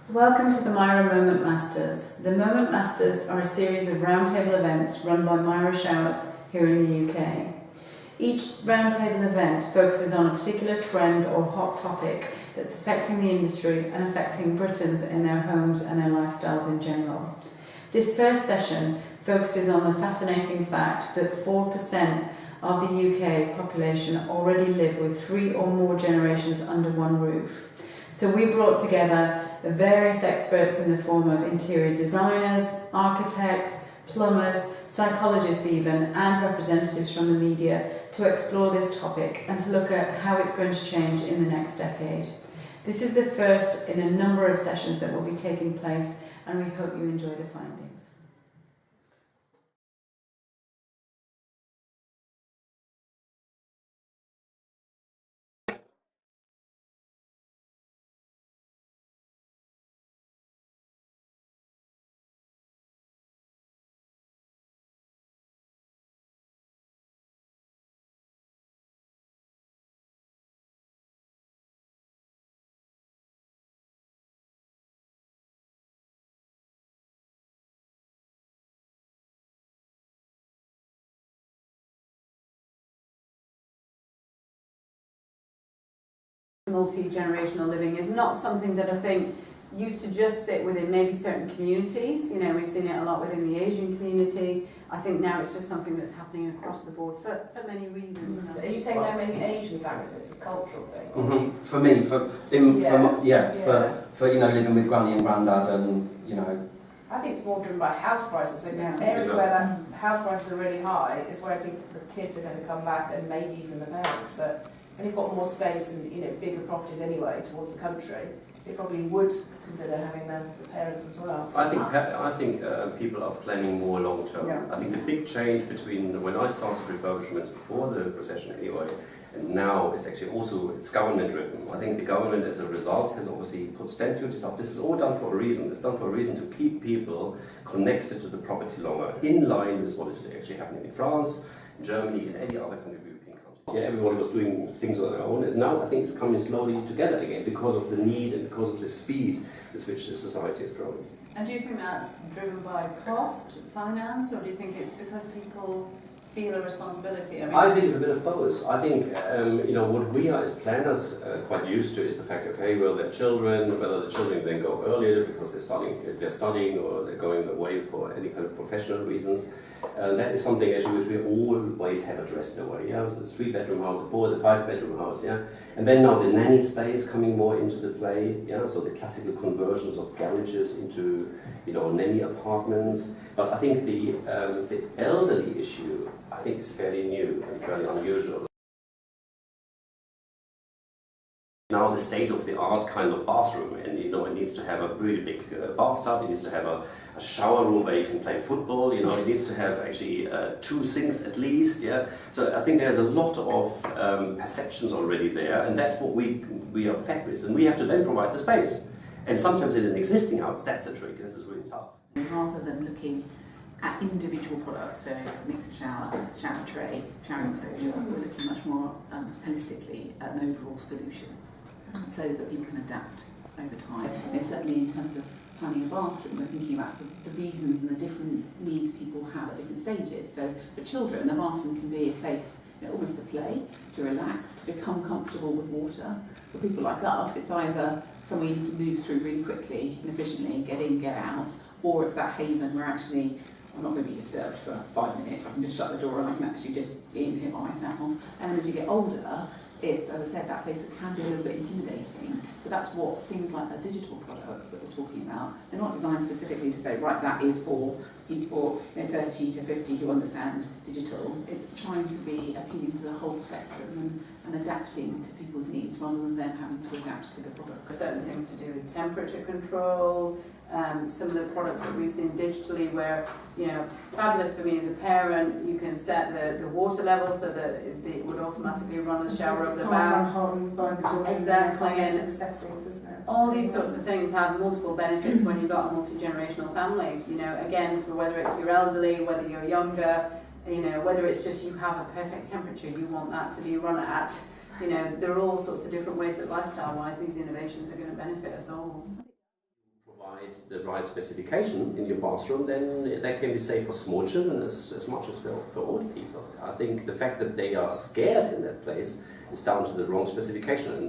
Welcome to the Mira Moment Masters. The Moment Masters are a series of roundtable events run by Mira Showers here in the UK. Each roundtable event focuses on a particular trend or hot topic that's affecting the industry and affecting Britons in their homes and their lifestyles in general. This first session focuses on the fascinating fact that 4% of the UK population already live with 3 or more generations under one roof. So we brought together various experts in the form of interior designers, architects, plumbers, psychologists even, and representatives from the media to explore this topic and to look at how it's going to change in the next decade. This is the first in a number of sessions that will be taking place, and we hope you enjoy the findings. Multi-generational living is not something that I think used to just sit within maybe certain communities. You know, we've seen it a lot within the Asian community. I think now it's just something that's happening across the board for many reasons. Are you saying they're making Asian families? It's a cultural thing. Mm-hmm. For me, for you know, living with granny and granddad, and you know. I think it's more driven by house prices. So areas where that house prices are really high is where the kids are going to come back, and maybe even the parents. But when you've got more space and bigger properties anyway towards the country, they probably would consider having the parents as well. I think people are planning more long term. Yeah. I think the big change between when I started refurbishments before the recession anyway, and now is actually also it's government driven. I think the government as a result has obviously put stamp duties up. This is all done for a reason. It's done for a reason to keep people connected to the property longer, in line with what is actually happening in France, in Germany, in any other country. Yeah, everybody was doing things on their own, and now I think it's coming slowly together again because of the need and because of the speed with which the society is growing. And do you think that's driven by cost, finance, or do you think it's because people feel a responsibility? I think it's a bit of both. I think what we are as planners quite used to is the fact, okay, well, their children, whether the children then go earlier because they're studying or they're going away for any kind of professional reasons. That is something actually which we always have addressed in a way. Yeah, so the 3-bedroom house, the 4, the 5-bedroom house. Yeah, and then now the nanny space coming more into the play. Yeah, so the classical conversions of garages into nanny apartments. But I think the elderly issue, I think, is fairly new and fairly unusual. Now the state-of-the-art kind of bathroom, and it needs to have a really big bathtub. It needs to have a shower room where you can play football. It needs to have actually 2 sinks at least. Yeah, so I think there's a lot of perceptions already there, and that's what we are fed with, and we have to then provide the space. And sometimes in an existing house, that's a trick. This is really tough. Rather than looking at individual products, so mixer shower, shower tray, shower enclosure, we're looking much more holistically at an overall solution, so that people can adapt over time. Certainly in terms of planning a bathroom, we're thinking about the reasons and the different needs people have at different stages. So for children, a bathroom can be a place almost to play, to relax, to become comfortable with water. For people like us, it's either somewhere you need to move through really quickly and efficiently, get in, get out, or it's that haven where actually I'm not going to be disturbed for 5 minutes, I can just shut the door and I can actually just be in here by myself. And as you get older, it's, as I said, that place that can be a little bit intimidating. So that's what things like the digital products that we're talking about, they're not designed specifically to say, right, that is for people 30 to 50 who understand digital. It's trying to be appealing to the whole spectrum and adapting to people's needs rather than them having to adapt to the product. Certain things to do with temperature control, some of the products that we've seen digitally where, fabulous for me as a parent, you can set the water level so that it would automatically run the shower of the bath. Exactly. And settings, isn't it? All these sorts of things have multiple benefits when you've got a multi-generational family. Again, for whether it's your elderly, whether you're younger, whether it's just you have a perfect temperature you want that to be run at. There are all sorts of different ways that lifestyle-wise these innovations are going to benefit us all. provide the right specification in your bathroom, then that can be safe for small children as much as for old people. I think the fact that they are scared in that place is down to the wrong specification.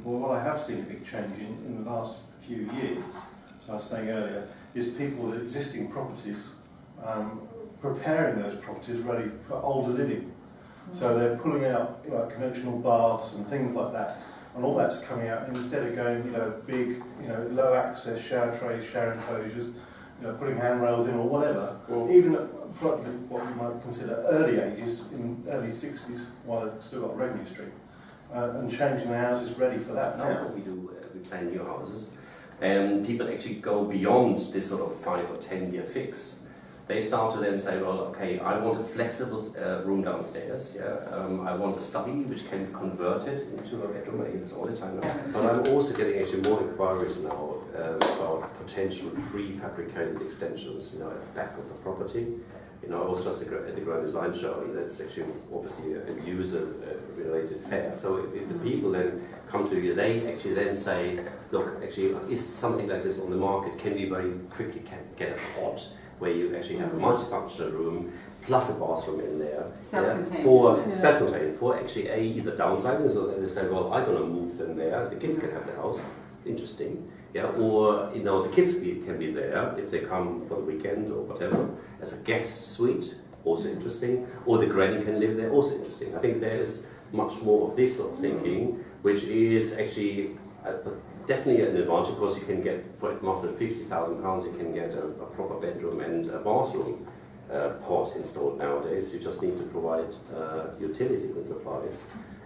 Well, what I have seen a big change in the last few years, as I was saying earlier, is people with existing properties preparing those properties ready for older living. So they're pulling out conventional baths and things like that, and all that's coming out, and instead of going big low access shower trays, shower enclosures, putting handrails in or whatever, even at probably what you might consider early ages, in early 60s, while they've still got a revenue stream, and changing the houses ready for that now. What we do, we plan new houses, and people actually go beyond this sort of 5 or 10 year fix. They start to then say, well, okay, I want a flexible room downstairs. I want a study which can be converted into a bedroom. I hear this all the time now. But I'm also getting actually more inquiries now about potential prefabricated extensions, at the back of the property. I was just at the Grand Design Show, and that's actually obviously a user-related fair. So if the people then come to you, they actually then say, look, actually, is something like this on the market? Can we very quickly get a pod where you actually have a multifunctional room plus a bathroom in there, self-contained for actually either downsizing, so that they say, well, I don't want to move them there, the kids can have the house, interesting, or the kids can be there if they come for the weekend or whatever as a guest suite, also interesting, or the granny can live there, also interesting. I think there is much more of this sort of thinking, which is actually definitely an advantage, because you can get, for a matter of £50,000, you can get a proper bedroom and a bathroom pod installed nowadays. You just need to provide utilities and supplies,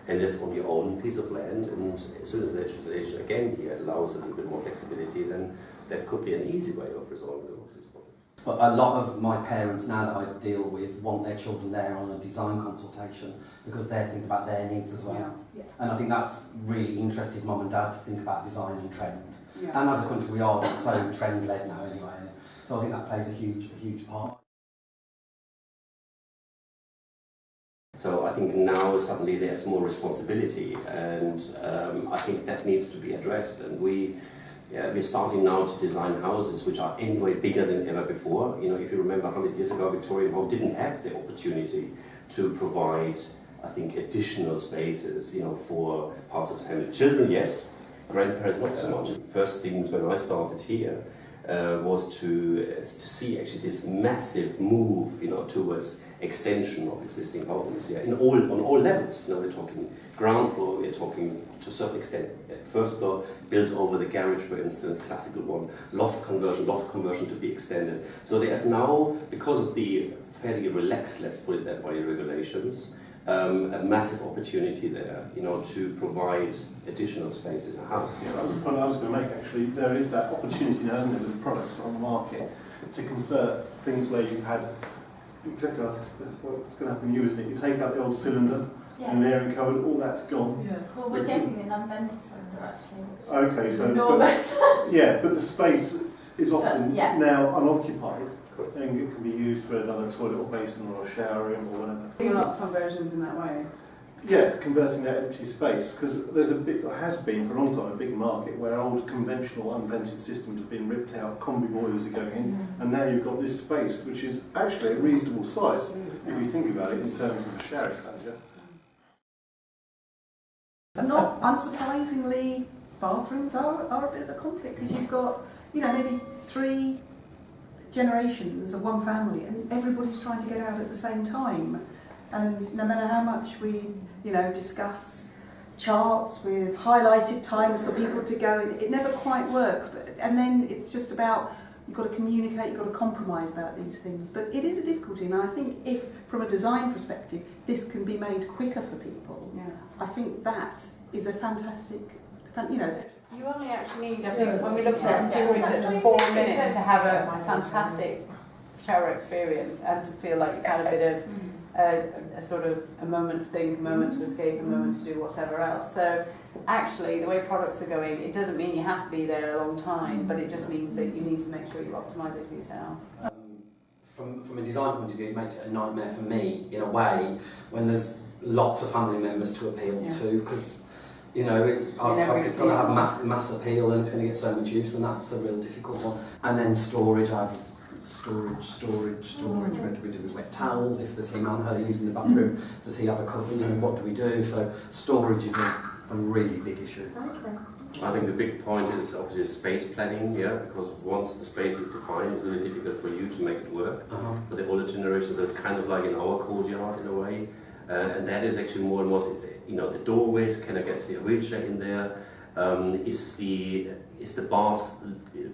and it's on your own piece of land. And as soon as the legislation again here allows a little bit more flexibility, then that could be an easy way of resolving this problem. But a lot of my parents now that I deal with want their children there on a design consultation because they're thinking about their needs as well. Yeah. And I think that's really interested mum and dad to think about design and trend. Yeah. And as a country we are so trend-led now anyway. So I think that plays a huge part. So I think now suddenly there's more responsibility, and I think that needs to be addressed. And we're starting now to design houses which are anyway bigger than ever before. If you remember 100 years ago, Victorian Home didn't have the opportunity to provide, I think, additional spaces, for parts of the family. Children, yes. Grandparents, not so much. First things when I started here was to see actually this massive move, towards extension of existing homes, on all levels. We're talking ground floor, we're talking to a certain extent first floor, built over the garage, for instance, classical one, loft conversion to be extended. So there's now, because of the fairly relaxed, let's put it that way, regulations, a massive opportunity there, to provide additional space in a house. Yeah, that was the point I was going to make, actually. There is that opportunity now, isn't there, with products on the market to convert things where you've had exactly that's what's going to happen to you, isn't it? You take out the old cylinder and an airing cupboard, all that's gone. Yeah. Well, we're getting an unvented cylinder actually. Okay, so enormous. But the space is often now unoccupied, Cool. and it can be used for another toilet or basin or a shower room or whatever. You're not conversions in that way. Yeah, converting that empty space, because there has been for a long time a big market where old conventional unvented systems have been ripped out, combi boilers are going in, and now you've got this space which is actually a reasonable size if you think about it in terms of a shower enclosure. Not unsurprisingly, bathrooms are a bit of a conflict, because you've got maybe 3 generations of one family and everybody's trying to get out at the same time. And no matter how much we, discuss charts with highlighted times for people to go, it never quite works. And then it's just about, you've got to communicate, you've got to compromise about these things. But it is a difficulty, and I think if, from a design perspective, this can be made quicker for people, I think that is a fantastic, You only actually need, I think, when we looked at it, 4 minutes to have a fantastic shower experience and to feel like you've had a bit of a sort of a moment to think, a moment to escape, a moment to do whatever else. So actually, the way products are going, it doesn't mean you have to be there a long time, but it just means that you need to make sure you optimise it for yourself. From a design point of view, it makes it a nightmare for me, in a way, when there's lots of family members to appeal to, because You know, it's got to have mass appeal and it's going to get so much use, and that's a real difficult one. And then storage, I have storage. What do we do with wet towels? If there's him and her using the bathroom, does he have a couple? You know, what do we do? So storage is a really big issue. Okay. I think the big point is obviously space planning, because once the space is defined, it's really difficult for you to make it work. For the older generations, so it's kind of like in our courtyard in a way. And that is actually more and more, the doorways, can I get a wheelchair in there? Is the bath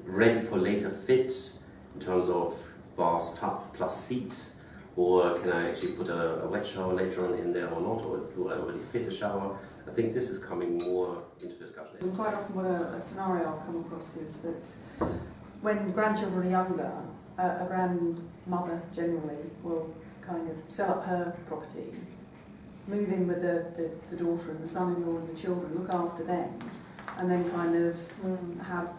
ready for later fit in terms of bath tub plus seat? Or can I actually put a wet shower later on in there or not? Or do I already fit a shower? I think this is coming more into discussion. And quite often what a scenario I'll come across is that when grandchildren are younger, a grandmother generally will kind of sell up her property, move in with the daughter and the son-in-law and the children, look after them, and then kind of have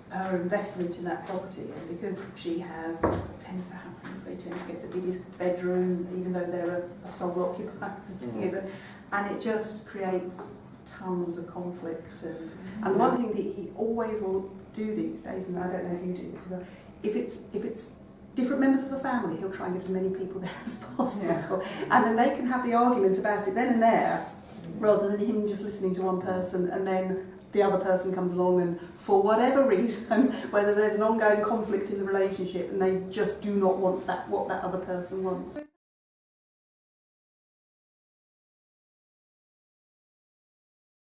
her investment in that property. And because she has, what tends to happen is they tend to get the biggest bedroom, even though they're a sole occupier, and it just creates tons of conflict. And the one thing that he always will do these days, and I don't know if you do, if it's different members of a family, he'll try and get as many people there as possible. And then they can have the argument about it then and there, rather than him just listening to one person and then the other person comes along and for whatever reason, whether there's an ongoing conflict in the relationship and they just do not want what that other person wants.